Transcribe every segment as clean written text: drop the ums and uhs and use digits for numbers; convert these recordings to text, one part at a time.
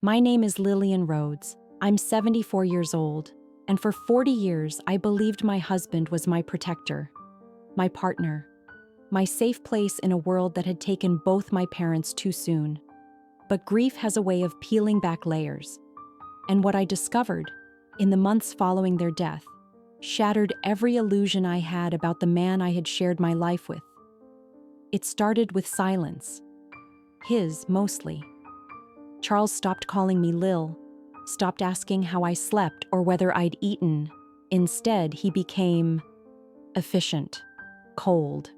My name is Lillian Rhodes. I'm 74 years old, and for 40 years I believed my husband was my protector, my partner, my safe place in a world that had taken both my parents too soon. But grief has a way of peeling back layers, and what I discovered, in the months following their death, shattered every illusion I had about the man I had shared my life with. It started with silence. His, mostly. Charles stopped calling me Lil, stopped asking how I slept or whether I'd eaten. Instead, he became efficient, cold,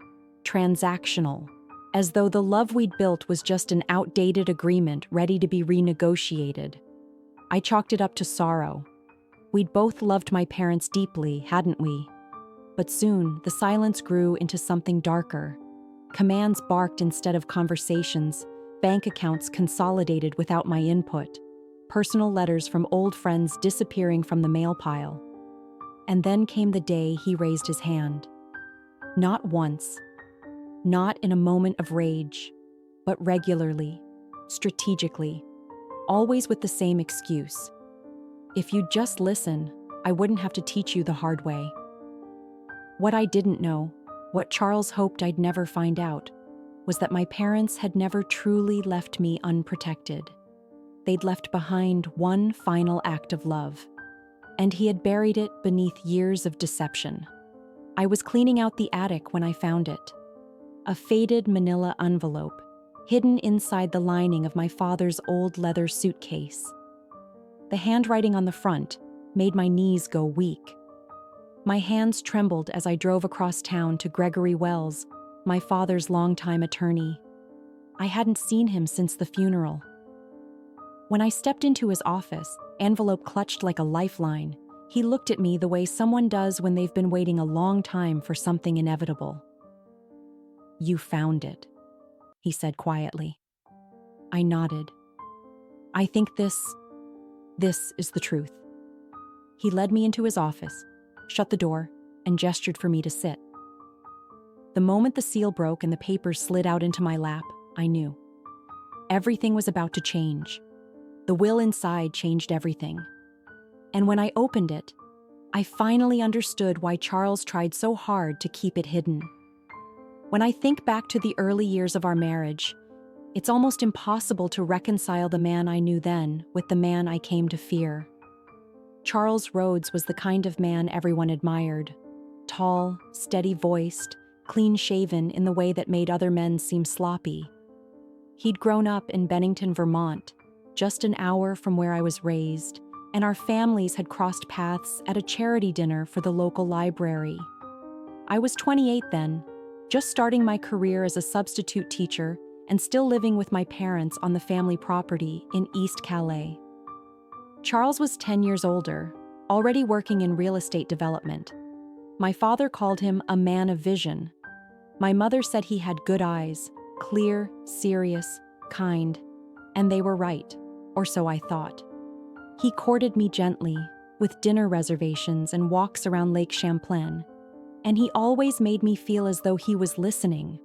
transactional, as though the love we'd built was just an outdated agreement ready to be renegotiated. I chalked it up to sorrow. We'd both loved my parents deeply, hadn't we? But soon, the silence grew into something darker. Commands barked instead of conversations, bank accounts consolidated without my input, personal letters from old friends disappearing from the mail pile. And then came the day he raised his hand. Not once, not in a moment of rage, but regularly, strategically, always with the same excuse. If you'd just listen, I wouldn't have to teach you the hard way. What I didn't know, what Charles hoped I'd never find out, was that my parents had never truly left me unprotected. They'd left behind one final act of love, and he had buried it beneath years of deception. I was cleaning out the attic when I found it. A faded manila envelope, hidden inside the lining of my father's old leather suitcase. The handwriting on the front made my knees go weak. My hands trembled as I drove across town to Gregory Wells, my father's longtime attorney. I hadn't seen him since the funeral. When I stepped into his office, envelope clutched like a lifeline, he looked at me the way someone does when they've been waiting a long time for something inevitable. "You found it," he said quietly. I nodded. "I think this is the truth." He led me into his office, shut the door, and gestured for me to sit. The moment the seal broke and the papers slid out into my lap, I knew. Everything was about to change. The will inside changed everything. And when I opened it, I finally understood why Charles tried so hard to keep it hidden. When I think back to the early years of our marriage, it's almost impossible to reconcile the man I knew then with the man I came to fear. Charles Rhodes was the kind of man everyone admired. Tall, steady-voiced, clean-shaven in the way that made other men seem sloppy. He'd grown up in Bennington, Vermont, just an hour from where I was raised, and our families had crossed paths at a charity dinner for the local library. I was 28 then, just starting my career as a substitute teacher and still living with my parents on the family property in East Calais. Charles was 10 years older, already working in real estate development. My father called him a man of vision. My mother said he had good eyes, clear, serious, kind, and they were right, or so I thought. He courted me gently, with dinner reservations and walks around Lake Champlain, and he always made me feel as though he was listening.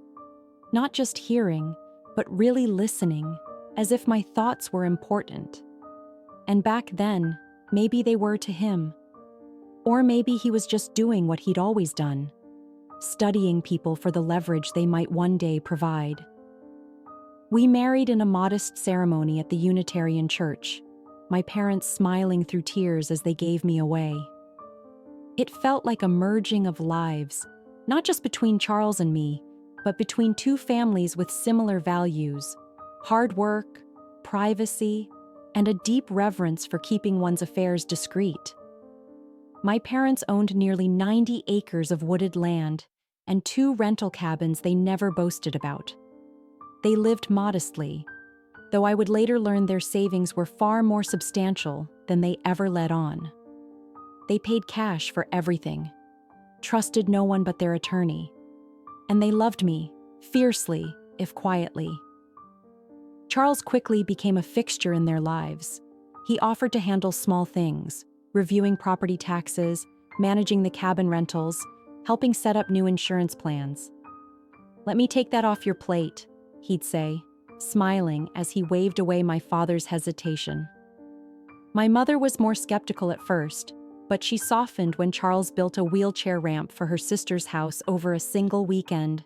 Not just hearing, but really listening, as if my thoughts were important. And back then, maybe they were to him. Or maybe he was just doing what he'd always done, studying people for the leverage they might one day provide. We married in a modest ceremony at the Unitarian Church, my parents smiling through tears as they gave me away. It felt like a merging of lives, not just between Charles and me, but between two families with similar values: hard work, privacy, and a deep reverence for keeping one's affairs discreet. My parents owned nearly 90 acres of wooded land and 2 rental cabins they never boasted about. They lived modestly, though I would later learn their savings were far more substantial than they ever let on. They paid cash for everything, trusted no one but their attorney, and they loved me, fiercely, if quietly. Charles quickly became a fixture in their lives. He offered to handle small things, reviewing property taxes, managing the cabin rentals, helping set up new insurance plans. "Let me take that off your plate," he'd say, smiling as he waved away my father's hesitation. My mother was more skeptical at first, but she softened when Charles built a wheelchair ramp for her sister's house over a single weekend.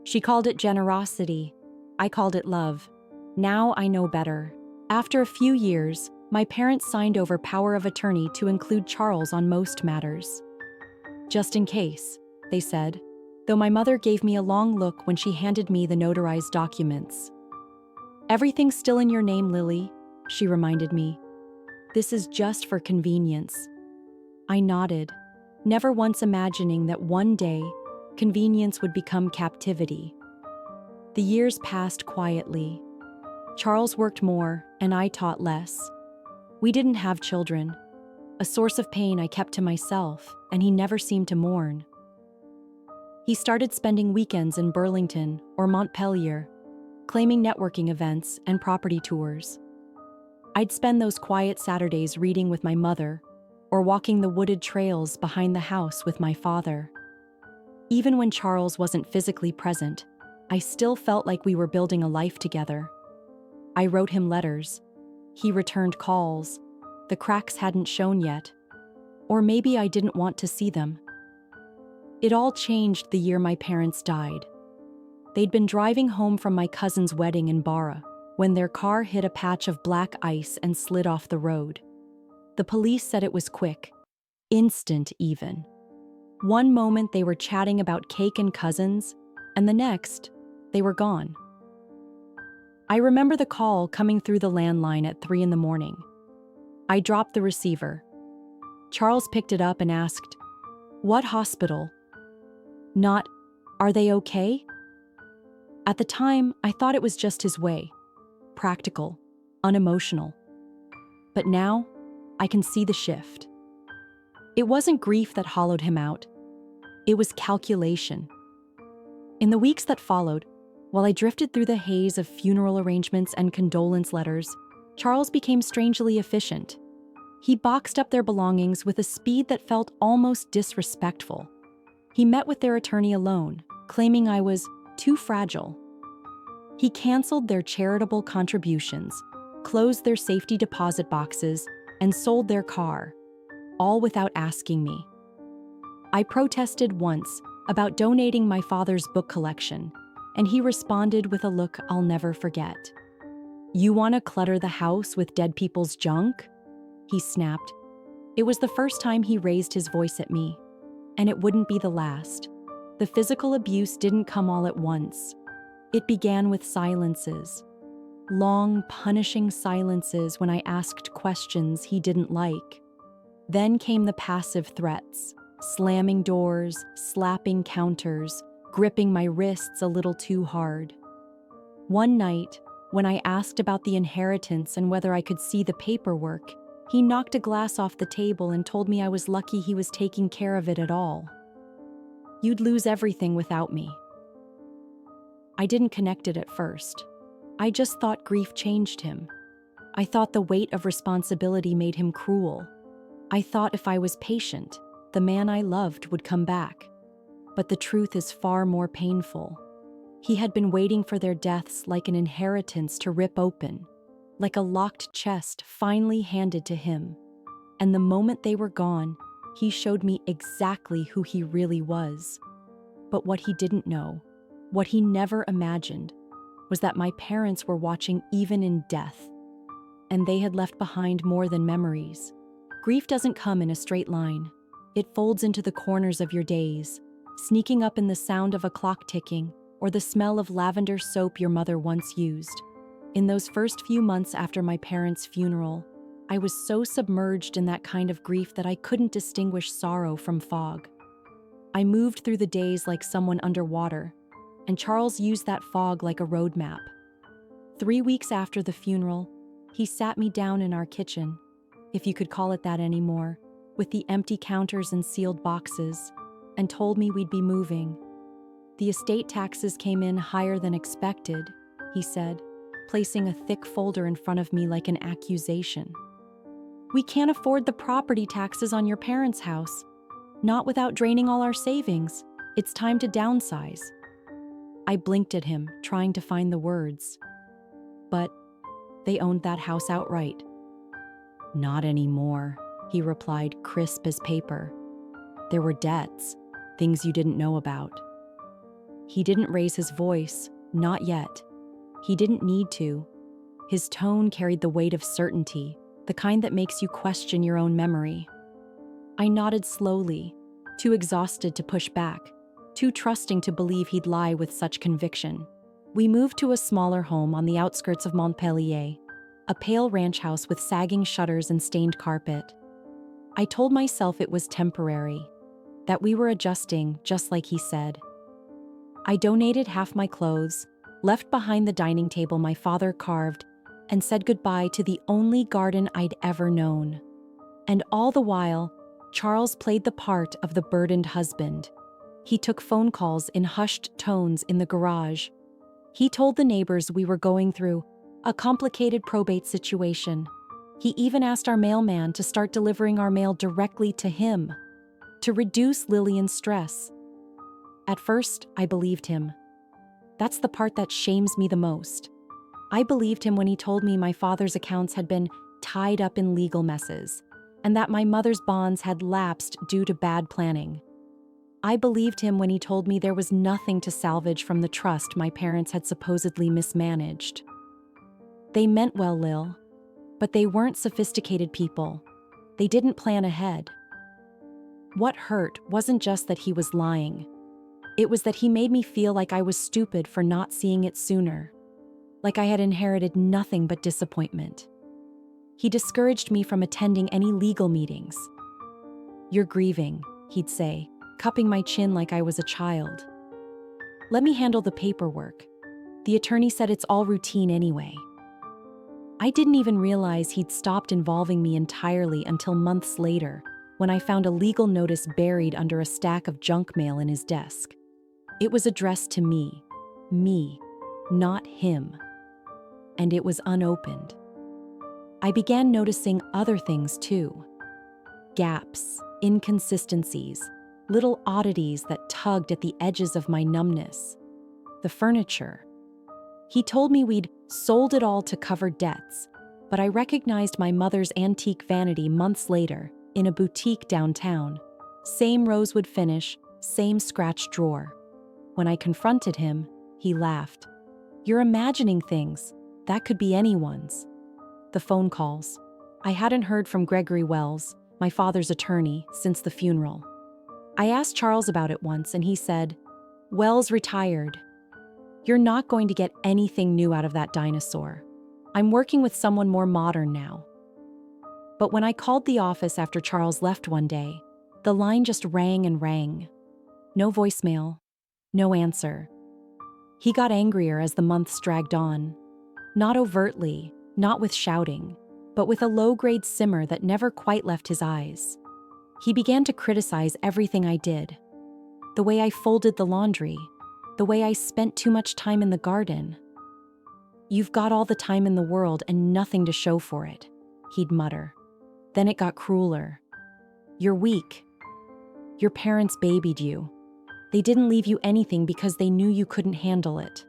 She called it generosity. I called it love. Now I know better. After a few years, my parents signed over power of attorney to include Charles on most matters. Just in case, they said, though my mother gave me a long look when she handed me the notarized documents. "Everything's still in your name, Lily," she reminded me. "This is just for convenience." I nodded, never once imagining that one day, convenience would become captivity. The years passed quietly. Charles worked more, and I taught less. We didn't have children. A source of pain I kept to myself, and he never seemed to mourn. He started spending weekends in Burlington or Montpelier, claiming networking events and property tours. I'd spend those quiet Saturdays reading with my mother or walking the wooded trails behind the house with my father. Even when Charles wasn't physically present, I still felt like we were building a life together. I wrote him letters. He returned calls. The cracks hadn't shown yet. Or maybe I didn't want to see them. It all changed the year my parents died. They'd been driving home from my cousin's wedding in Barra when their car hit a patch of black ice and slid off the road. The police said it was quick, instant even. One moment they were chatting about cake and cousins, and the next, they were gone. I remember the call coming through the landline at 3 a.m. I dropped the receiver. Charles picked it up and asked, "What hospital?" Not, "Are they okay?" At the time, I thought it was just his way. Practical, unemotional. But now, I can see the shift. It wasn't grief that hollowed him out. It was calculation. In the weeks that followed, while I drifted through the haze of funeral arrangements and condolence letters, Charles became strangely efficient. He boxed up their belongings with a speed that felt almost disrespectful. He met with their attorney alone, claiming I was too fragile. He canceled their charitable contributions, closed their safety deposit boxes, and sold their car, all without asking me. I protested once about donating my father's book collection, and he responded with a look I'll never forget. "You want to clutter the house with dead people's junk?" he snapped. It was the first time he raised his voice at me, and it wouldn't be the last. The physical abuse didn't come all at once. It began with silences. Long, punishing silences when I asked questions he didn't like. Then came the passive threats, slamming doors, slapping counters, gripping my wrists a little too hard. One night, when I asked about the inheritance and whether I could see the paperwork, he knocked a glass off the table and told me I was lucky he was taking care of it at all. "You'd lose everything without me." I didn't connect it at first. I just thought grief changed him. I thought the weight of responsibility made him cruel. I thought if I was patient, the man I loved would come back. But the truth is far more painful. He had been waiting for their deaths like an inheritance to rip open, like a locked chest finally handed to him. And the moment they were gone, he showed me exactly who he really was. But what he didn't know, what he never imagined, was that my parents were watching even in death. And they had left behind more than memories. Grief doesn't come in a straight line. It folds into the corners of your days, sneaking up in the sound of a clock ticking or the smell of lavender soap your mother once used. In those first few months after my parents' funeral, I was so submerged in that kind of grief that I couldn't distinguish sorrow from fog. I moved through the days like someone underwater, and Charles used that fog like a roadmap. 3 weeks after the funeral, he sat me down in our kitchen, if you could call it that anymore, with the empty counters and sealed boxes, and told me we'd be moving. "The estate taxes came in higher than expected," he said, placing a thick folder in front of me like an accusation. "We can't afford the property taxes on your parents' house. Not without draining all our savings. It's time to downsize." I blinked at him, trying to find the words. But they owned that house outright. Not anymore, he replied, crisp as paper. There were debts, things you didn't know about. He didn't raise his voice, not yet. He didn't need to. His tone carried the weight of certainty, the kind that makes you question your own memory. I nodded slowly, too exhausted to push back, too trusting to believe he'd lie with such conviction. We moved to a smaller home on the outskirts of Montpellier, a pale ranch house with sagging shutters and stained carpet. I told myself it was temporary, that we were adjusting, just like he said. I donated half my clothes, left behind the dining table my father carved, and said goodbye to the only garden I'd ever known. And all the while, Charles played the part of the burdened husband. He took phone calls in hushed tones in the garage. He told the neighbors we were going through a complicated probate situation. He even asked our mailman to start delivering our mail directly to him, to reduce Lillian's stress. At first, I believed him. That's the part that shames me the most. I believed him when he told me my father's accounts had been tied up in legal messes, and that my mother's bonds had lapsed due to bad planning. I believed him when he told me there was nothing to salvage from the trust my parents had supposedly mismanaged. They meant well, Lil, but they weren't sophisticated people. They didn't plan ahead. What hurt wasn't just that he was lying. It was that he made me feel like I was stupid for not seeing it sooner, like I had inherited nothing but disappointment. He discouraged me from attending any legal meetings. "You're grieving," he'd say, cupping my chin like I was a child. "Let me handle the paperwork. The attorney said it's all routine anyway." I didn't even realize he'd stopped involving me entirely until months later, when I found a legal notice buried under a stack of junk mail in his desk. It was addressed to me, not him. And it was unopened. I began noticing other things too. Gaps, inconsistencies, little oddities that tugged at the edges of my numbness. The furniture. He told me we'd sold it all to cover debts, but I recognized my mother's antique vanity months later in a boutique downtown. Same rosewood finish, same scratched drawer. When I confronted him, he laughed. "You're imagining things. That could be anyone's." The phone calls. I hadn't heard from Gregory Wells, my father's attorney, since the funeral. I asked Charles about it once, and he said, "Wells retired. You're not going to get anything new out of that dinosaur. I'm working with someone more modern now." But when I called the office after Charles left one day, the line just rang and rang. No voicemail, no answer. He got angrier as the months dragged on. Not overtly, not with shouting, but with a low-grade simmer that never quite left his eyes. He began to criticize everything I did. The way I folded the laundry, the way I spent too much time in the garden. "You've got all the time in the world and nothing to show for it," he'd mutter. Then it got crueler. "You're weak. Your parents babied you. They didn't leave you anything because they knew you couldn't handle it.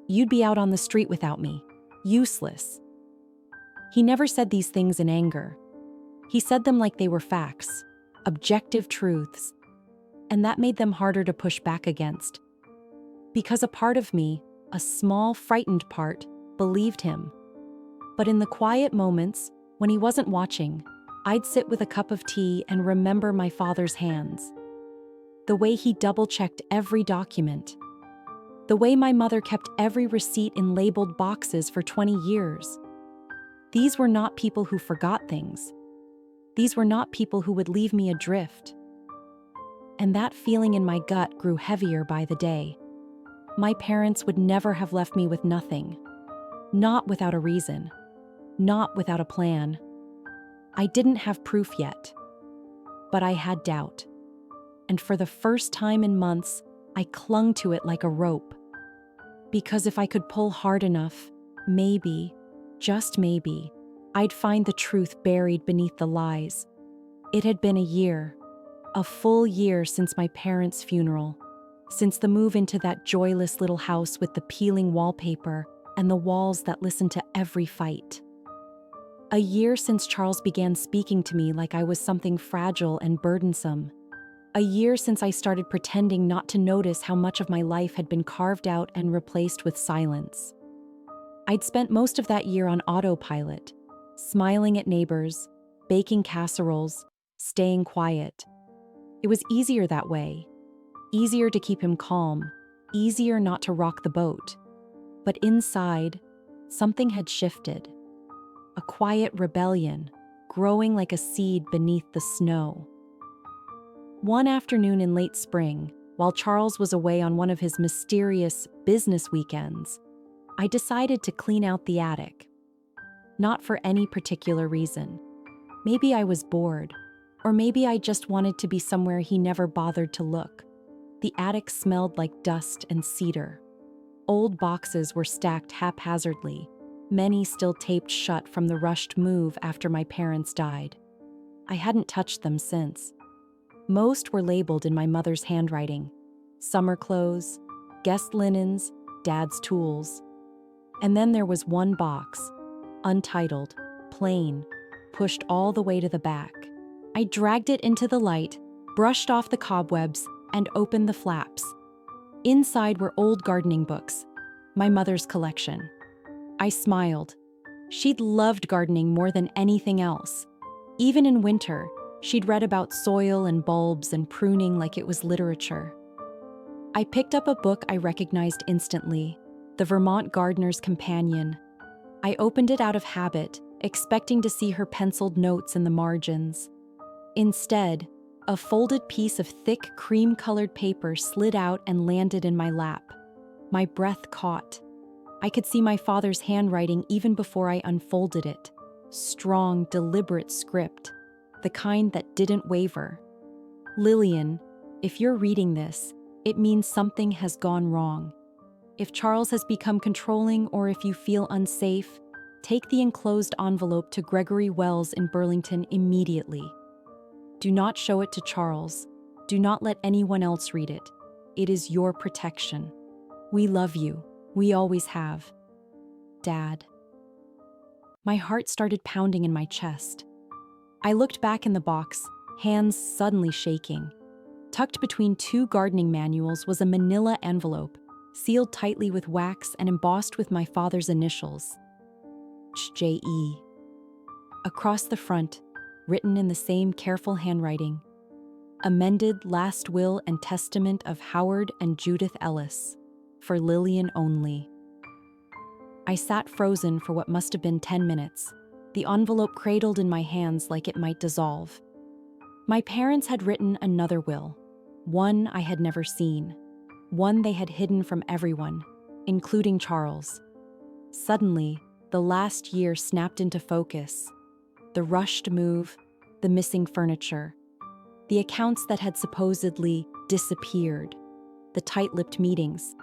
You'd be out on the street without me. Useless." He never said these things in anger. He said them like they were facts, objective truths, and that made them harder to push back against. Because a part of me, a small, frightened part, believed him. But in the quiet moments, when he wasn't watching, I'd sit with a cup of tea and remember my father's hands. The way he double-checked every document. The way my mother kept every receipt in labeled boxes for 20 years. These were not people who forgot things. These were not people who would leave me adrift. And that feeling in my gut grew heavier by the day. My parents would never have left me with nothing. Not without a reason. Not without a plan. I didn't have proof yet. But I had doubt. And for the first time in months, I clung to it like a rope. Because if I could pull hard enough, maybe, just maybe, I'd find the truth buried beneath the lies. It had been a full year since my parents' funeral, since the move into that joyless little house with the peeling wallpaper and the walls that listened to every fight. A year since Charles began speaking to me like I was something fragile and burdensome. A year since I started pretending not to notice how much of my life had been carved out and replaced with silence. I'd spent most of that year on autopilot, smiling at neighbors, baking casseroles, staying quiet. It was easier that way. Easier to keep him calm, easier not to rock the boat. But inside, something had shifted. A quiet rebellion, growing like a seed beneath the snow. One afternoon in late spring, while Charles was away on one of his mysterious business weekends, I decided to clean out the attic. Not for any particular reason. Maybe I was bored, or maybe I just wanted to be somewhere he never bothered to look. The attic smelled like dust and cedar. Old boxes were stacked haphazardly, many still taped shut from the rushed move after my parents died. I hadn't touched them since. Most were labeled in my mother's handwriting. Summer clothes, guest linens, dad's tools. And then there was one box, untitled, plain, pushed all the way to the back. I dragged it into the light, brushed off the cobwebs, and opened the flaps. Inside were old gardening books, my mother's collection. I smiled. She'd loved gardening more than anything else. Even in winter, she'd read about soil and bulbs and pruning like it was literature. I picked up a book I recognized instantly, The Vermont Gardener's Companion. I opened it out of habit, expecting to see her penciled notes in the margins. Instead, a folded piece of thick cream-colored paper slid out and landed in my lap. My breath caught. I could see my father's handwriting even before I unfolded it. Strong, deliberate script, the kind that didn't waver. Lillian, if you're reading this, it means something has gone wrong. If Charles has become controlling or if you feel unsafe, take the enclosed envelope to Gregory Wells in Burlington immediately. Do not show it to Charles. Do not let anyone else read it. It is your protection. We love you. We always have. Dad. My heart started pounding in my chest. I looked back in the box, hands suddenly shaking. Tucked between two gardening manuals was a manila envelope, sealed tightly with wax and embossed with my father's initials. J.E. Across the front, written in the same careful handwriting, amended last will and testament of Howard and Judith Ellis, for Lillian only. I sat frozen for what must have been 10 minutes, the envelope cradled in my hands like it might dissolve. My parents had written another will, one I had never seen, one they had hidden from everyone, including Charles. Suddenly, the last year snapped into focus. The rushed move, the missing furniture, the accounts that had supposedly disappeared, the tight-lipped meetings,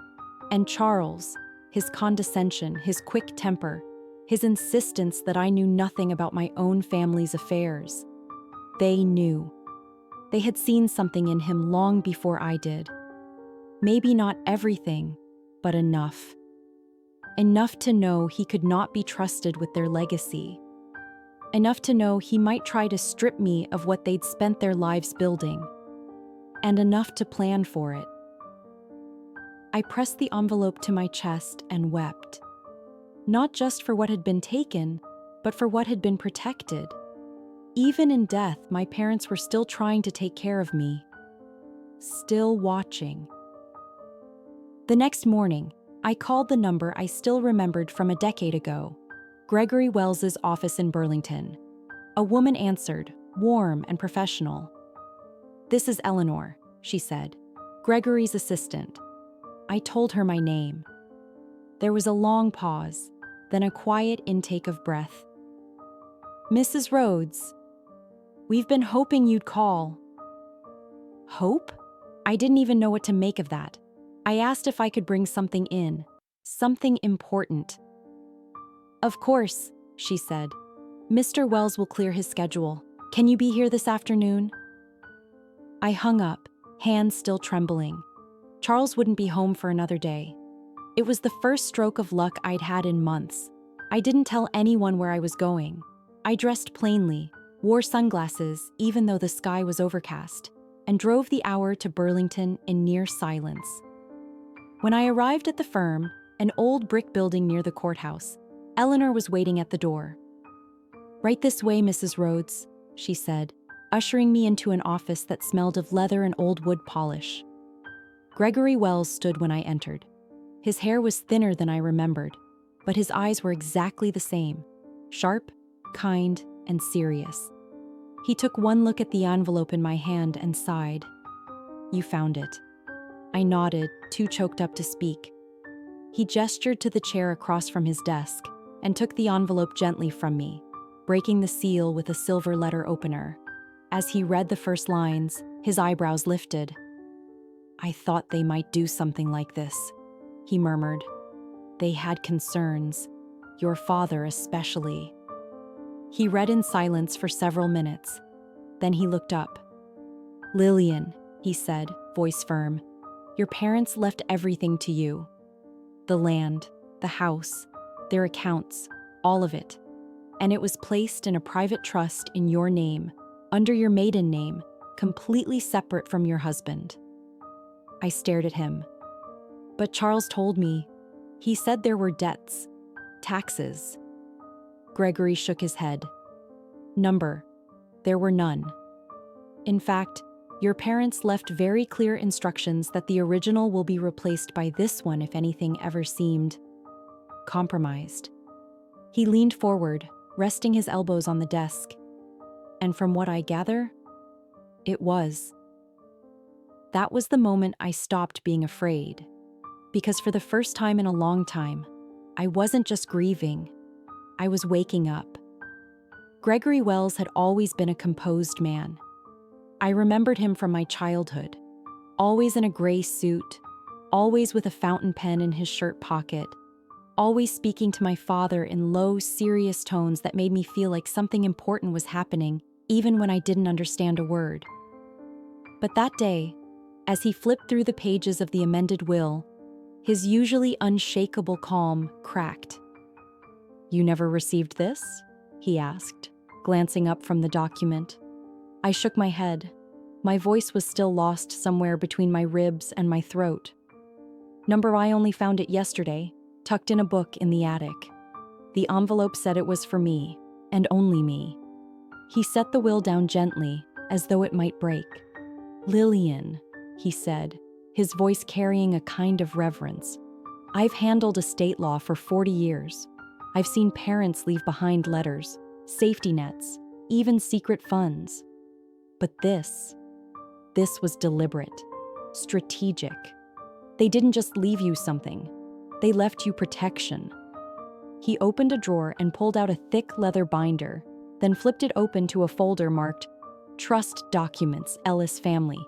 and Charles, his condescension, his quick temper, his insistence that I knew nothing about my own family's affairs. They knew. They had seen something in him long before I did. Maybe not everything, but enough. Enough to know he could not be trusted with their legacy. Enough to know he might try to strip me of what they'd spent their lives building. And enough to plan for it. I pressed the envelope to my chest and wept. Not just for what had been taken, but for what had been protected. Even in death, my parents were still trying to take care of me. Still watching. The next morning, I called the number I still remembered from a decade ago, Gregory Wells's office in Burlington. A woman answered, warm and professional. "This is Eleanor," she said, "Gregory's assistant." I told her my name. There was a long pause, then a quiet intake of breath. "Mrs. Rhodes, we've been hoping you'd call." Hope? I didn't even know what to make of that. I asked if I could bring something in, something important. "Of course," she said. "Mr. Wells will clear his schedule. Can you be here this afternoon?" I hung up, hands still trembling. Charles wouldn't be home for another day. It was the first stroke of luck I'd had in months. I didn't tell anyone where I was going. I dressed plainly, wore sunglasses even though the sky was overcast, and drove the hour to Burlington in near silence. When I arrived at the firm, an old brick building near the courthouse, Eleanor was waiting at the door. "Right this way, Mrs. Rhodes," she said, ushering me into an office that smelled of leather and old wood polish. Gregory Wells stood when I entered. His hair was thinner than I remembered, but his eyes were exactly the same, sharp, kind, and serious. He took one look at the envelope in my hand and sighed. "You found it." I nodded, too choked up to speak. He gestured to the chair across from his desk and took the envelope gently from me, breaking the seal with a silver letter opener. As he read the first lines, his eyebrows lifted. "I thought they might do something like this," he murmured. "They had concerns, your father especially." He read in silence for several minutes. Then he looked up. "Lillian," he said, voice firm, "your parents left everything to you. The land, the house, their accounts, all of it. And it was placed in a private trust in your name, under your maiden name, completely separate from your husband." I stared at him. "But Charles told me. He said there were debts, taxes." Gregory shook his head. There were none. In fact, your parents left very clear instructions that the original will be replaced by this one if anything ever seemed compromised. He leaned forward, resting his elbows on the desk. And from what I gather, it was. That was the moment I stopped being afraid. Because for the first time in a long time, I wasn't just grieving, I was waking up. Gregory Wells had always been a composed man. I remembered him from my childhood, always in a gray suit, always with a fountain pen in his shirt pocket, always speaking to my father in low, serious tones that made me feel like something important was happening, even when I didn't understand a word. But that day, as he flipped through the pages of the amended will, his usually unshakable calm cracked. "You never received this?" he asked, glancing up from the document. I shook my head. My voice was still lost somewhere between my ribs and my throat. I only found it yesterday, tucked in a book in the attic. The envelope said it was for me, and only me. He set the will down gently, as though it might break. "Lillian," he said, his voice carrying a kind of reverence. "I've handled estate law for 40 years. I've seen parents leave behind letters, safety nets, even secret funds. But this was deliberate, strategic. They didn't just leave you something. They left you protection." He opened a drawer and pulled out a thick leather binder, then flipped it open to a folder marked Trust Documents, Ellis Family,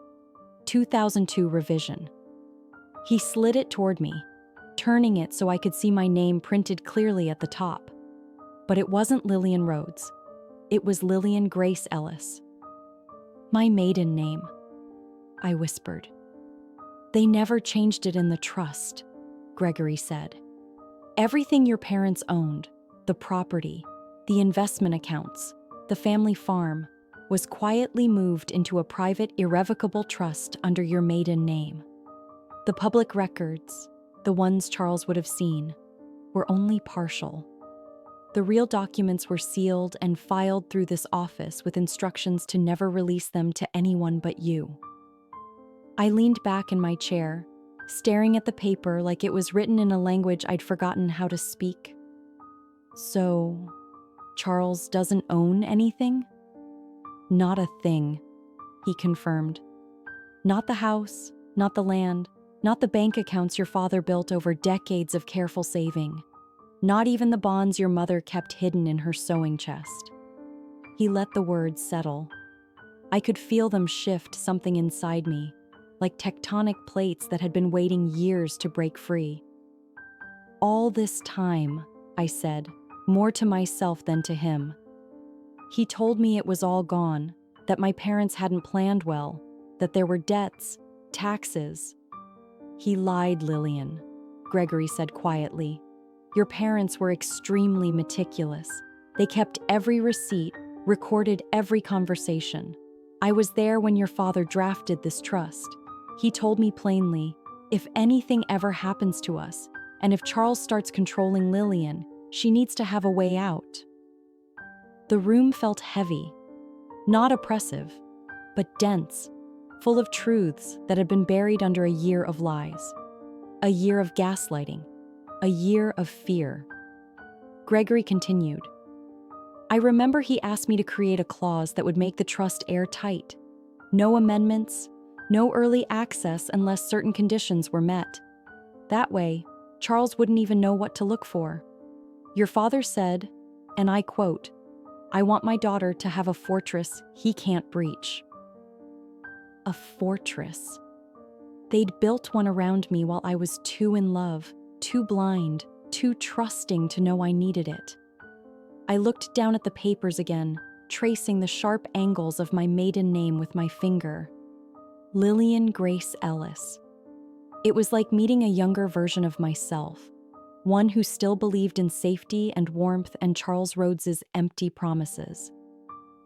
2002 revision. He slid it toward me, turning it so I could see my name printed clearly at the top. But it wasn't Lillian Rhodes. It was Lillian Grace Ellis. "My maiden name," I whispered. "They never changed it in the trust," Gregory said. "Everything your parents owned, the property, the investment accounts, the family farm, was quietly moved into a private, irrevocable trust under your maiden name. The public records, the ones Charles would have seen, were only partial. The real documents were sealed and filed through this office with instructions to never release them to anyone but you." I leaned back in my chair, staring at the paper like it was written in a language I'd forgotten how to speak. "So, Charles doesn't own anything?" "Not a thing," he confirmed. "Not the house, not the land, not the bank accounts your father built over decades of careful saving. Not even the bonds your mother kept hidden in her sewing chest." He let the words settle. I could feel them shift something inside me, like tectonic plates that had been waiting years to break free. "All this time," I said, more to myself than to him. "He told me it was all gone, that my parents hadn't planned well, that there were debts, taxes." "He lied, Lillian," Gregory said quietly. Your parents were extremely meticulous. They kept every receipt, recorded every conversation. I was there when your father drafted this trust. He told me plainly, if anything ever happens to us, and if Charles starts controlling Lillian, she needs to have a way out. The room felt heavy, not oppressive, but dense, full of truths that had been buried under a year of lies, a year of gaslighting, a year of fear. Gregory continued. I remember he asked me to create a clause that would make the trust airtight. No amendments, no early access unless certain conditions were met. That way, Charles wouldn't even know what to look for. Your father said, and I quote, I want my daughter to have a fortress he can't breach. A fortress. They'd built one around me while I was too in love, too blind, too trusting to know I needed it. I looked down at the papers again, tracing the sharp angles of my maiden name with my finger. Lillian Grace Ellis. It was like meeting a younger version of myself, one who still believed in safety and warmth and Charles Rhodes's empty promises.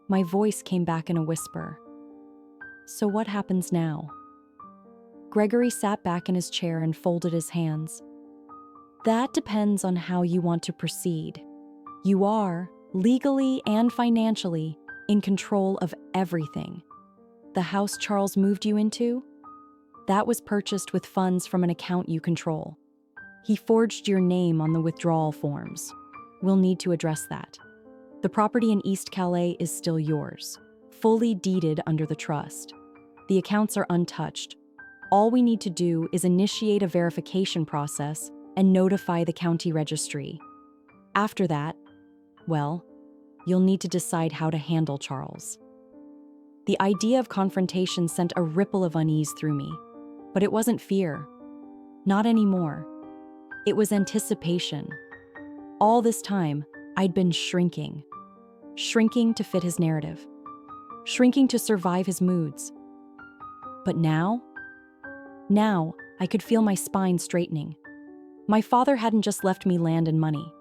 My voice came back in a whisper. So what happens now? Gregory sat back in his chair and folded his hands. That depends on how you want to proceed. You are, legally and financially, in control of everything. The house Charles moved you into? That was purchased with funds from an account you control. He forged your name on the withdrawal forms. We'll need to address that. The property in East Calais is still yours, fully deeded under the trust. The accounts are untouched. All we need to do is initiate a verification process and notify the county registry. After that, well, you'll need to decide how to handle Charles. The idea of confrontation sent a ripple of unease through me, but it wasn't fear. Not anymore. It was anticipation. All this time, I'd been shrinking to fit his narrative, shrinking to survive his moods. But now I could feel my spine straightening. My father hadn't just left me land and money.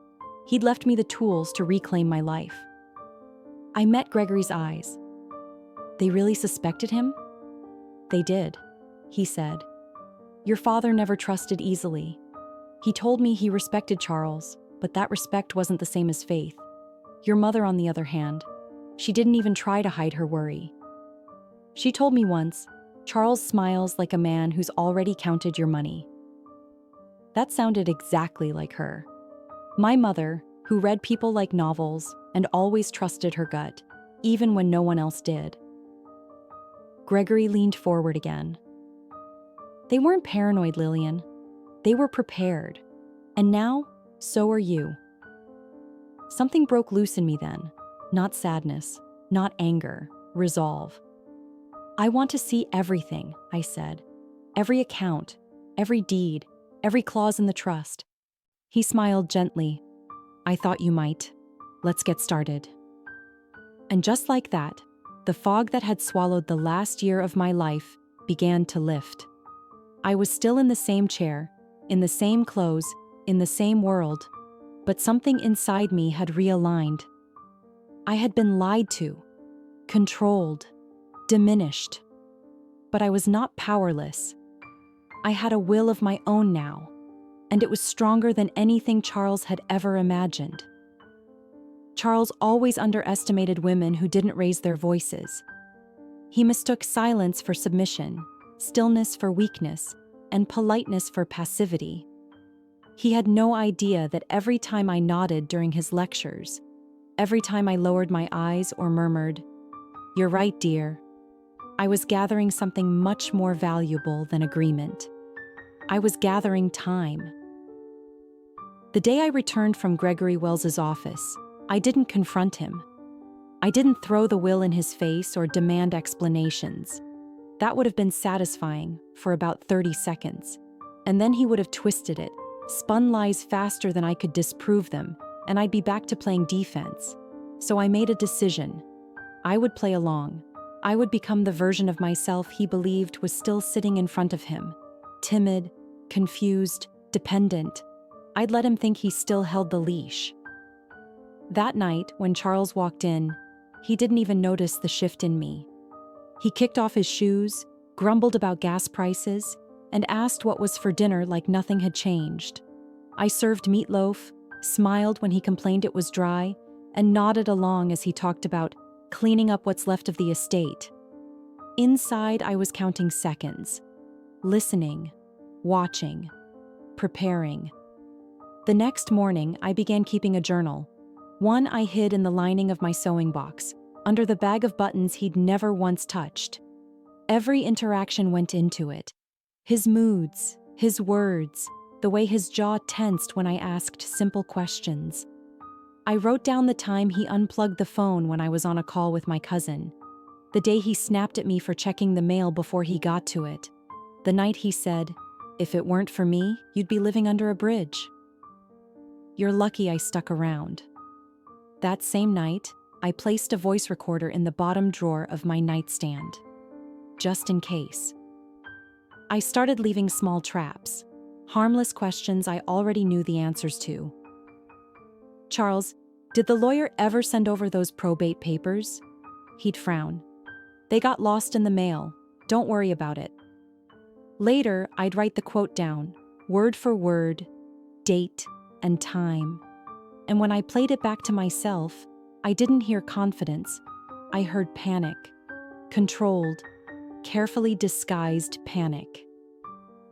He'd left me the tools to reclaim my life. I met Gregory's eyes. They really suspected him? They did, he said. Your father never trusted easily. He told me he respected Charles, but that respect wasn't the same as faith. Your mother, on the other hand, she didn't even try to hide her worry. She told me once, Charles smiles like a man who's already counted your money. That sounded exactly like her. My mother, who read people like novels and always trusted her gut, even when no one else did. Gregory leaned forward again. They weren't paranoid, Lillian. They were prepared. And now, so are you. Something broke loose in me then. Not sadness, not anger, resolve. I want to see everything, I said. Every account, every deed, every clause in the trust. He smiled gently. I thought you might. Let's get started. And just like that, the fog that had swallowed the last year of my life began to lift. I was still in the same chair, in the same clothes, in the same world, but something inside me had realigned. I had been lied to, controlled, diminished. But I was not powerless. I had a will of my own now, and it was stronger than anything Charles had ever imagined. Charles always underestimated women who didn't raise their voices. He mistook silence for submission, stillness for weakness, and politeness for passivity. He had no idea that every time I nodded during his lectures, every time I lowered my eyes or murmured, "You're right, dear," I was gathering something much more valuable than agreement. I was gathering time. The day I returned from Gregory Wells's office, I didn't confront him. I didn't throw the will in his face or demand explanations. That would have been satisfying for about 30 seconds. And then he would have twisted it, spun lies faster than I could disprove them, and I'd be back to playing defense. So I made a decision. I would play along. I would become the version of myself he believed was still sitting in front of him, timid, confused, dependent. I'd let him think he still held the leash. That night, when Charles walked in, he didn't even notice the shift in me. He kicked off his shoes, grumbled about gas prices, and asked what was for dinner like nothing had changed. I served meatloaf, smiled when he complained it was dry, and nodded along as he talked about cleaning up what's left of the estate. Inside, I was counting seconds, listening, watching, preparing. The next morning, I began keeping a journal. One I hid in the lining of my sewing box, under the bag of buttons he'd never once touched. Every interaction went into it. His moods, his words, the way his jaw tensed when I asked simple questions. I wrote down the time he unplugged the phone when I was on a call with my cousin, the day he snapped at me for checking the mail before he got to it, the night he said, "If it weren't for me, you'd be living under a bridge." You're lucky I stuck around. That same night, I placed a voice recorder in the bottom drawer of my nightstand, just in case. I started leaving small traps, harmless questions I already knew the answers to. "Charles, did the lawyer ever send over those probate papers?" He'd frown. "They got lost in the mail. Don't worry about it." Later, I'd write the quote down, word for word, date, and time. And when I played it back to myself, I didn't hear confidence. I heard panic. Controlled, carefully disguised panic.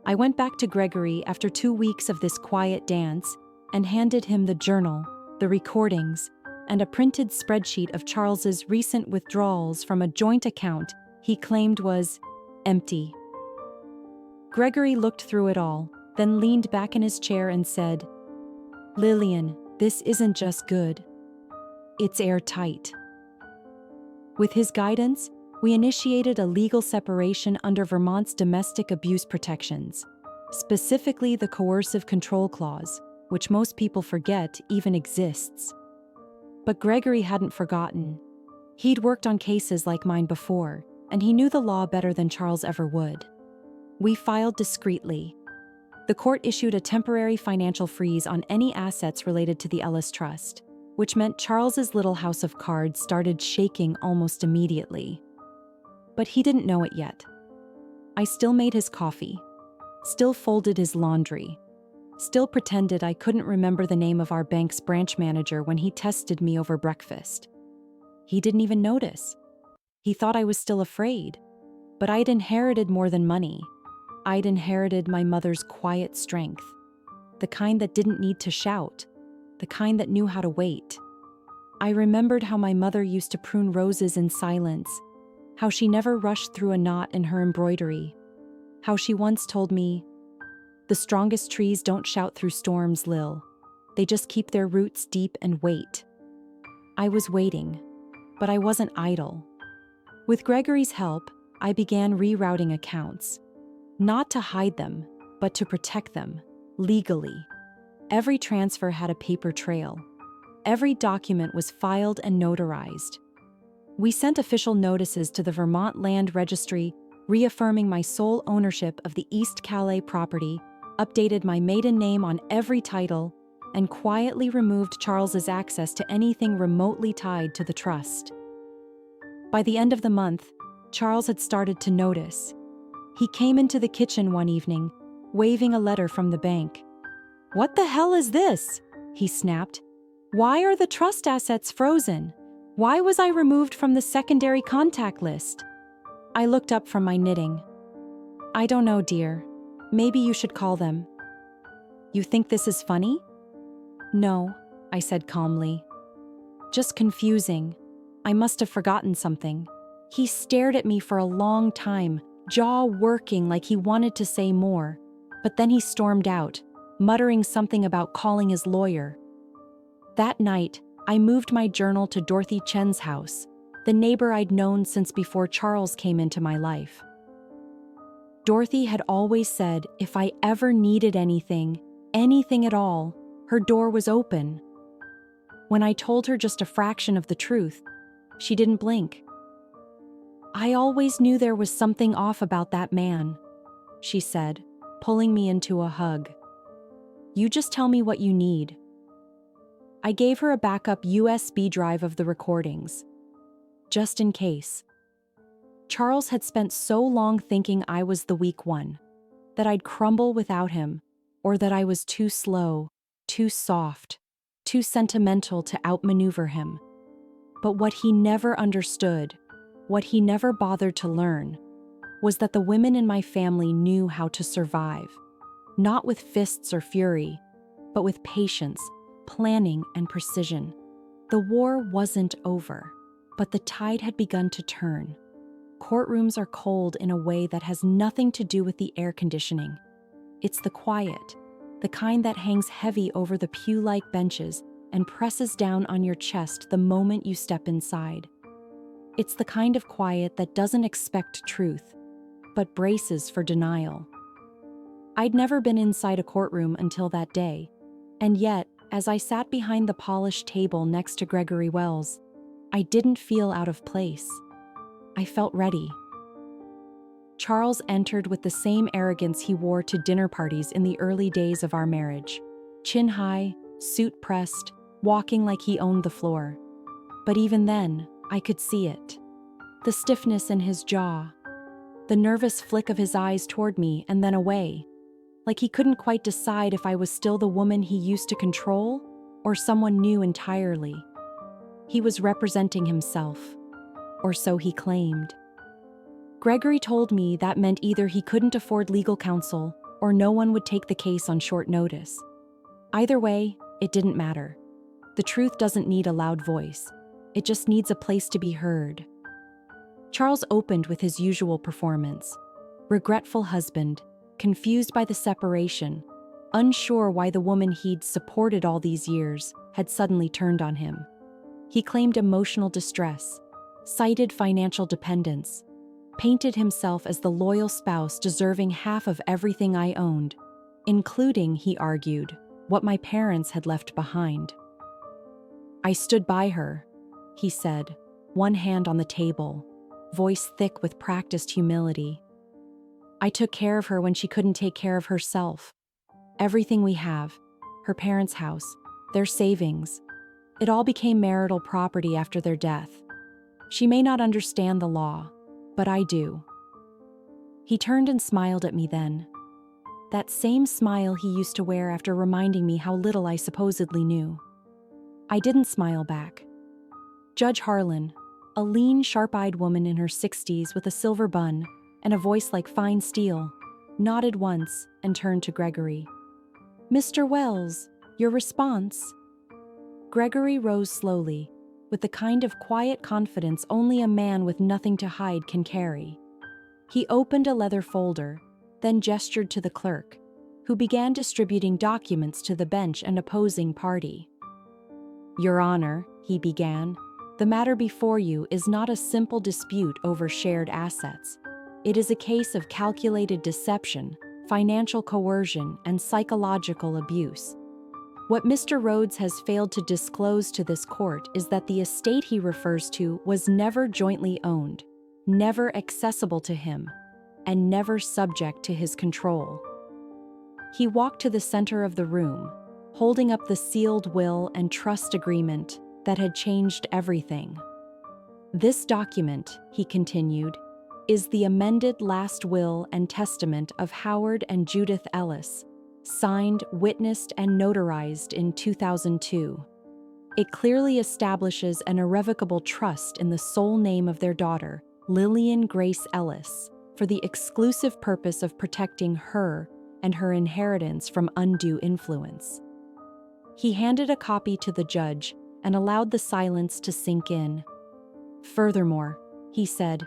I went back to Gregory after 2 weeks of this quiet dance and handed him the journal, the recordings, and a printed spreadsheet of Charles's recent withdrawals from a joint account he claimed was empty. Gregory looked through it all, then leaned back in his chair and said, "Lillian, this isn't just good. It's airtight." With his guidance, we initiated a legal separation under Vermont's domestic abuse protections, specifically the coercive control clause, which most people forget even exists. But Gregory hadn't forgotten. He'd worked on cases like mine before, and he knew the law better than Charles ever would. We filed discreetly. The court issued a temporary financial freeze on any assets related to the Ellis Trust, which meant Charles's little house of cards started shaking almost immediately. But he didn't know it yet. I still made his coffee, still folded his laundry, still pretended I couldn't remember the name of our bank's branch manager when he tested me over breakfast. He didn't even notice. He thought I was still afraid. But I'd inherited more than money. I'd inherited my mother's quiet strength, the kind that didn't need to shout, the kind that knew how to wait. I remembered how my mother used to prune roses in silence, how she never rushed through a knot in her embroidery, how she once told me, "The strongest trees don't shout through storms, Lil. They just keep their roots deep and wait." I was waiting, but I wasn't idle. With Gregory's help, I began rerouting accounts. Not to hide them, but to protect them, legally. Every transfer had a paper trail. Every document was filed and notarized. We sent official notices to the Vermont Land Registry, reaffirming my sole ownership of the East Calais property, updated my maiden name on every title, and quietly removed Charles's access to anything remotely tied to the trust. By the end of the month, Charles had started to notice. He came into the kitchen one evening, waving a letter from the bank. "What the hell is this?" he snapped. "Why are the trust assets frozen? Why was I removed from the secondary contact list?" I looked up from my knitting. "I don't know, dear. Maybe you should call them." "You think this is funny?" "No," I said calmly. "Just confusing. I must have forgotten something." He stared at me for a long time, jaw working like he wanted to say more, but then he stormed out, muttering something about calling his lawyer. That night, I moved my journal to Dorothy Chen's house, the neighbor I'd known since before Charles came into my life. Dorothy had always said if I ever needed anything at all, her door was open. When I told her just a fraction of the truth, she didn't blink. "I always knew there was something off about that man," she said, pulling me into a hug. You just tell me what you need." I gave her a backup USB drive of the recordings, just in case. Charles had spent so long thinking I was the weak one, that I'd crumble without him, or that I was too slow, too soft, too sentimental to outmaneuver him. But what he never understood, what he never bothered to learn, was that the women in my family knew how to survive, not with fists or fury, but with patience, planning, and precision. The war wasn't over, but the tide had begun to turn. Courtrooms are cold in a way that has nothing to do with the air conditioning. It's the quiet, the kind that hangs heavy over the pew-like benches and presses down on your chest the moment you step inside. It's the kind of quiet that doesn't expect truth, but braces for denial. I'd never been inside a courtroom until that day, and yet, as I sat behind the polished table next to Gregory Wells, I didn't feel out of place. I felt ready. Charles entered with the same arrogance he wore to dinner parties in the early days of our marriage. Chin high, suit pressed, walking like he owned the floor. But even then, I could see it. The stiffness in his jaw, the nervous flick of his eyes toward me and then away, like he couldn't quite decide if I was still the woman he used to control or someone new entirely. He was representing himself, or so he claimed. Gregory told me that meant either he couldn't afford legal counsel or no one would take the case on short notice. Either way, it didn't matter. The truth doesn't need a loud voice. It just needs a place to be heard. Charles opened with his usual performance. Regretful husband, confused by the separation, unsure why the woman he'd supported all these years had suddenly turned on him. He claimed emotional distress, cited financial dependence, painted himself as the loyal spouse deserving half of everything I owned, including, he argued, what my parents had left behind. "I stood by her," he said, one hand on the table, voice thick with practiced humility. "I took care of her when she couldn't take care of herself. Everything we have, her parents' house, their savings, it all became marital property after their death. She may not understand the law, but I do." He turned and smiled at me then. That same smile he used to wear after reminding me how little I supposedly knew. I didn't smile back. Judge Harlan, a lean, sharp-eyed woman in her 60s with a silver bun and a voice like fine steel, nodded once and turned to Gregory. "Mr. Wells, your response?" Gregory rose slowly, with the kind of quiet confidence only a man with nothing to hide can carry. He opened a leather folder, then gestured to the clerk, who began distributing documents to the bench and opposing party. "Your Honor," he began, "the matter before you is not a simple dispute over shared assets. It is a case of calculated deception, financial coercion, and psychological abuse. What Mr. Rhodes has failed to disclose to this court is that the estate he refers to was never jointly owned, never accessible to him, and never subject to his control." He walked to the center of the room, holding up the sealed will and trust agreement that had changed everything. "This document," he continued, "is the amended last will and testament of Howard and Judith Ellis, signed, witnessed, and notarized in 2002. It clearly establishes an irrevocable trust in the sole name of their daughter, Lillian Grace Ellis, for the exclusive purpose of protecting her and her inheritance from undue influence." He handed a copy to the judge and allowed the silence to sink in. "Furthermore," he said,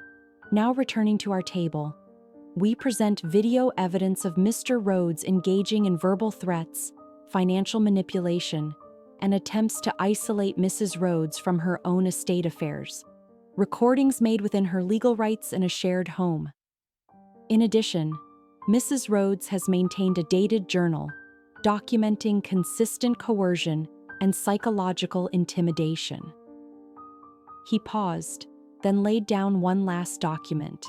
now returning to our table, "we present video evidence of Mr. Rhodes engaging in verbal threats, financial manipulation, and attempts to isolate Mrs. Rhodes from her own estate affairs, recordings made within her legal rights in a shared home. In addition, Mrs. Rhodes has maintained a dated journal documenting consistent coercion and psychological intimidation." He paused, then laid down one last document.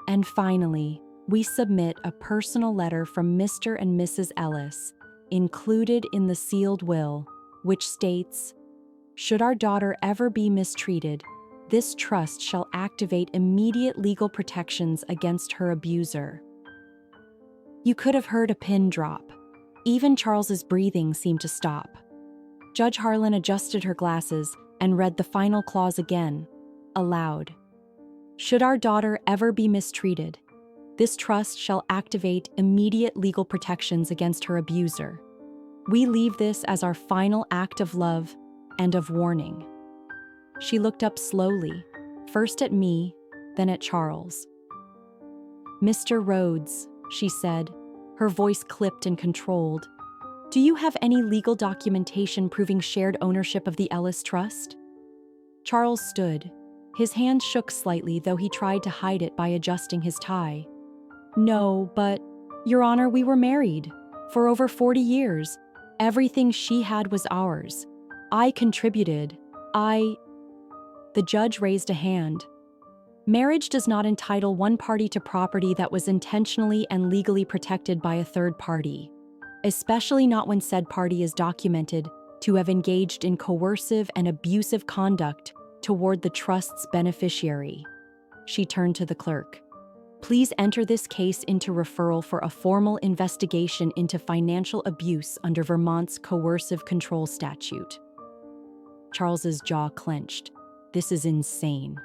"And finally, we submit a personal letter from Mr. and Mrs. Ellis, included in the sealed will, which states, "Should our daughter ever be mistreated, this trust shall activate immediate legal protections against her abuser." You could have heard a pin drop. Even Charles's breathing seemed to stop. Judge Harlan adjusted her glasses and read the final clause again, aloud. "Should our daughter ever be mistreated, this trust shall activate immediate legal protections against her abuser. We leave this as our final act of love and of warning." She looked up slowly, first at me, then at Charles. "Mr. Rhodes," she said, her voice clipped and controlled, "do you have any legal documentation proving shared ownership of the Ellis Trust?" Charles stood. His hands shook slightly, though he tried to hide it by adjusting his tie. "No, but, Your Honor, we were married. For over 40 years. Everything she had was ours. I contributed. The judge raised a hand. "Marriage does not entitle one party to property that was intentionally and legally protected by a third party, especially not when said party is documented to have engaged in coercive and abusive conduct toward the trust's beneficiary." She turned to the clerk. "Please enter this case into referral for a formal investigation into financial abuse under Vermont's coercive control statute." Charles's jaw clenched. "This is insane."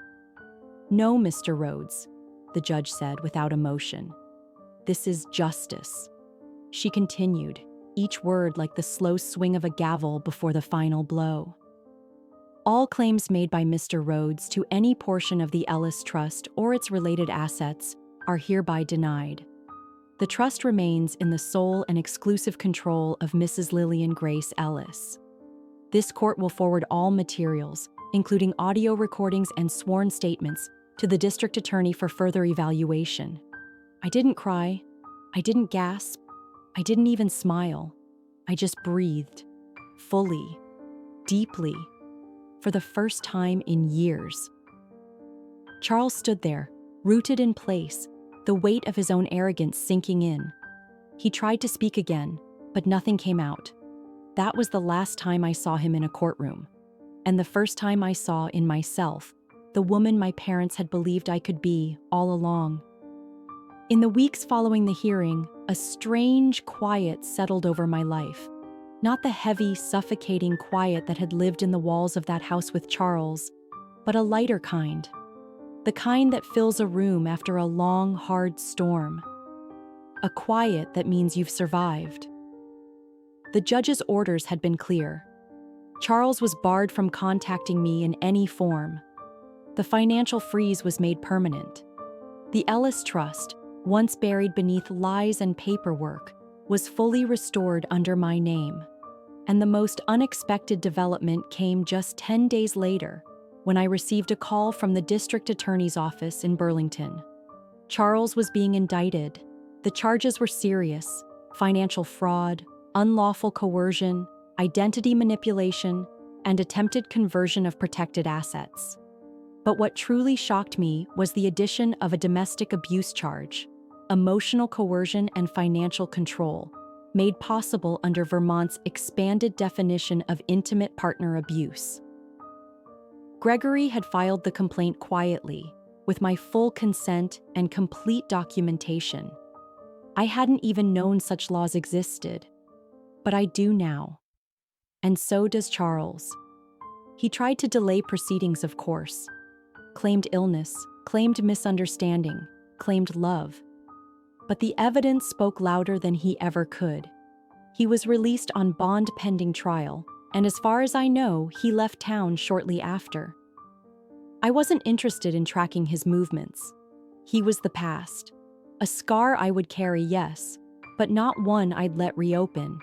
"No, Mr. Rhodes," the judge said without emotion. "This is justice." She continued, each word like the slow swing of a gavel before the final blow. "All claims made by Mr. Rhodes to any portion of the Ellis Trust or its related assets are hereby denied. The trust remains in the sole and exclusive control of Mrs. Lillian Grace Ellis. This court will forward all materials, including audio recordings and sworn statements, to the district attorney for further evaluation." I didn't cry. I didn't gasp. I didn't even smile. I just breathed. Fully. Deeply. For the first time in years. Charles stood there, rooted in place, the weight of his own arrogance sinking in. He tried to speak again, but nothing came out. That was the last time I saw him in a courtroom. And the first time I saw in myself the woman my parents had believed I could be all along. In the weeks following the hearing, a strange quiet settled over my life. Not the heavy, suffocating quiet that had lived in the walls of that house with Charles, but a lighter kind. The kind that fills a room after a long, hard storm. A quiet that means you've survived. The judge's orders had been clear. Charles was barred from contacting me in any form. The financial freeze was made permanent. The Ellis Trust, once buried beneath lies and paperwork, was fully restored under my name. And the most unexpected development came just 10 days later, when I received a call from the district attorney's office in Burlington. Charles was being indicted. The charges were serious: financial fraud, unlawful coercion, identity manipulation, and attempted conversion of protected assets. But what truly shocked me was the addition of a domestic abuse charge, emotional coercion and financial control, made possible under Vermont's expanded definition of intimate partner abuse. Gregory had filed the complaint quietly, with my full consent and complete documentation. I hadn't even known such laws existed, but I do now. And so does Charles. He tried to delay proceedings, of course. Claimed illness, claimed misunderstanding, claimed love. But the evidence spoke louder than he ever could. He was released on bond pending trial, and as far as I know, he left town shortly after. I wasn't interested in tracking his movements. He was the past. A scar I would carry, yes, but not one I'd let reopen.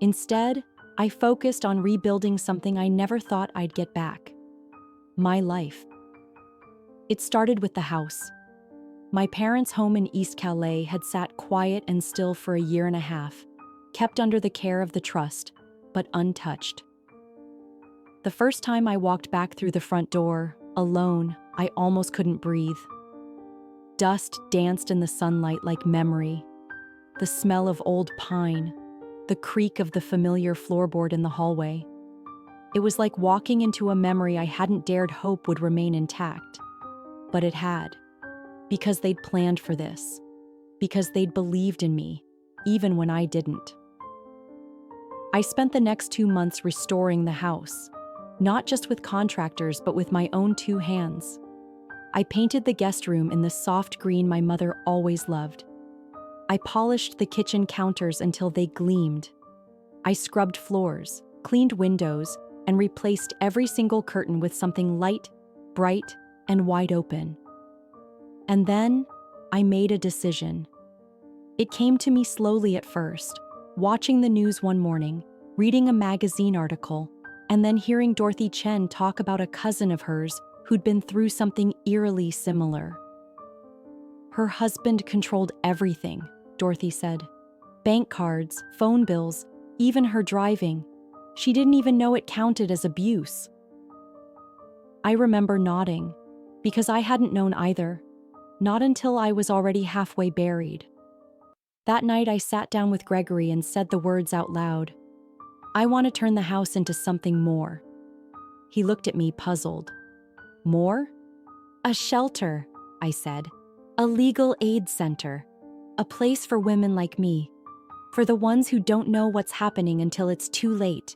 Instead, I focused on rebuilding something I never thought I'd get back. My life. It started with the house. My parents' home in East Calais had sat quiet and still for a year and a half, kept under the care of the trust, but untouched. The first time I walked back through the front door, alone, I almost couldn't breathe. Dust danced in the sunlight like memory. The smell of old pine, the creak of the familiar floorboard in the hallway. It was like walking into a memory I hadn't dared hope would remain intact. But it had. Because they'd planned for this. Because they'd believed in me, even when I didn't. I spent the next 2 months restoring the house, not just with contractors, but with my own 2 hands. I painted the guest room in the soft green my mother always loved. I polished the kitchen counters until they gleamed. I scrubbed floors, cleaned windows, and replaced every single curtain with something light, bright, and wide open. And then I made a decision. It came to me slowly at first, watching the news one morning, reading a magazine article, and then hearing Dorothy Chen talk about a cousin of hers who'd been through something eerily similar. Her husband controlled everything, Dorothy said. Bank cards, phone bills, even her driving. She didn't even know it counted as abuse. I remember nodding, because I hadn't known either, not until I was already halfway buried. That night I sat down with Gregory and said the words out loud. I want to turn the house into something more. He looked at me puzzled. More? A shelter, I said. A legal aid center. A place for women like me. For the ones who don't know what's happening until it's too late.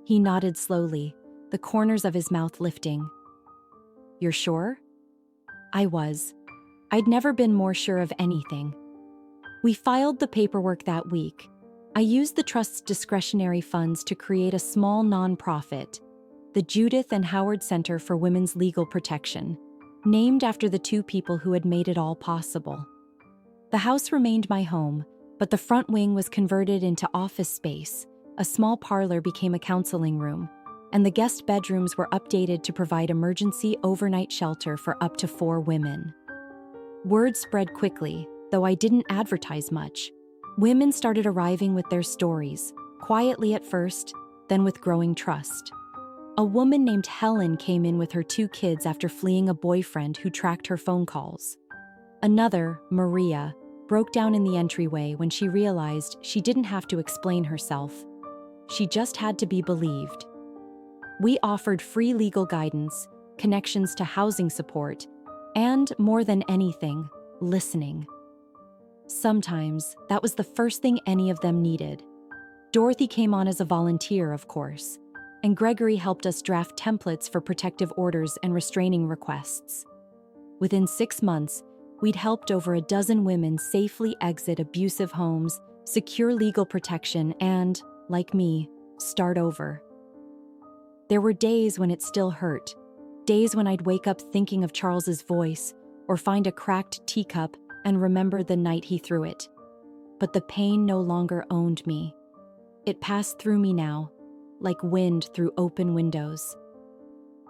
He nodded slowly, the corners of his mouth lifting. You're sure? I was. I'd never been more sure of anything. We filed the paperwork that week. I used the trust's discretionary funds to create a small nonprofit, the Judith and Howard Center for Women's Legal Protection, named after the 2 people who had made it all possible. The house remained my home, but the front wing was converted into office space, a small parlor became a counseling room, and the guest bedrooms were updated to provide emergency overnight shelter for up to 4 women. Word spread quickly, though I didn't advertise much. Women started arriving with their stories, quietly at first, then with growing trust. A woman named Helen came in with her 2 kids after fleeing a boyfriend who tracked her phone calls. Another, Maria, broke down in the entryway when she realized she didn't have to explain herself. She just had to be believed. We offered free legal guidance, connections to housing support, and, more than anything, listening. Sometimes, that was the first thing any of them needed. Dorothy came on as a volunteer, of course, and Gregory helped us draft templates for protective orders and restraining requests. Within 6 months, we'd helped over a dozen women safely exit abusive homes, secure legal protection, and, like me, start over. There were days when it still hurt, days when I'd wake up thinking of Charles's voice, or find a cracked teacup and remember the night he threw it. But the pain no longer owned me. It passed through me now, like wind through open windows.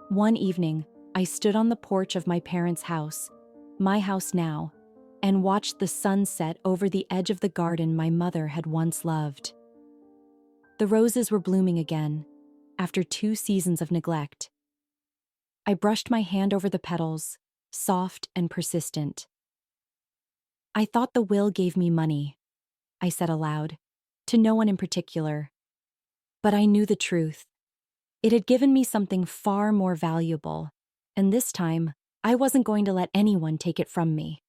One evening, I stood on the porch of my parents' house, my house now, and watched the sun set over the edge of the garden my mother had once loved. The roses were blooming again, after 2 seasons of neglect. I brushed my hand over the petals, soft and persistent. I thought the will gave me money, I said aloud, to no one in particular. But I knew the truth. It had given me something far more valuable, and this time, I wasn't going to let anyone take it from me.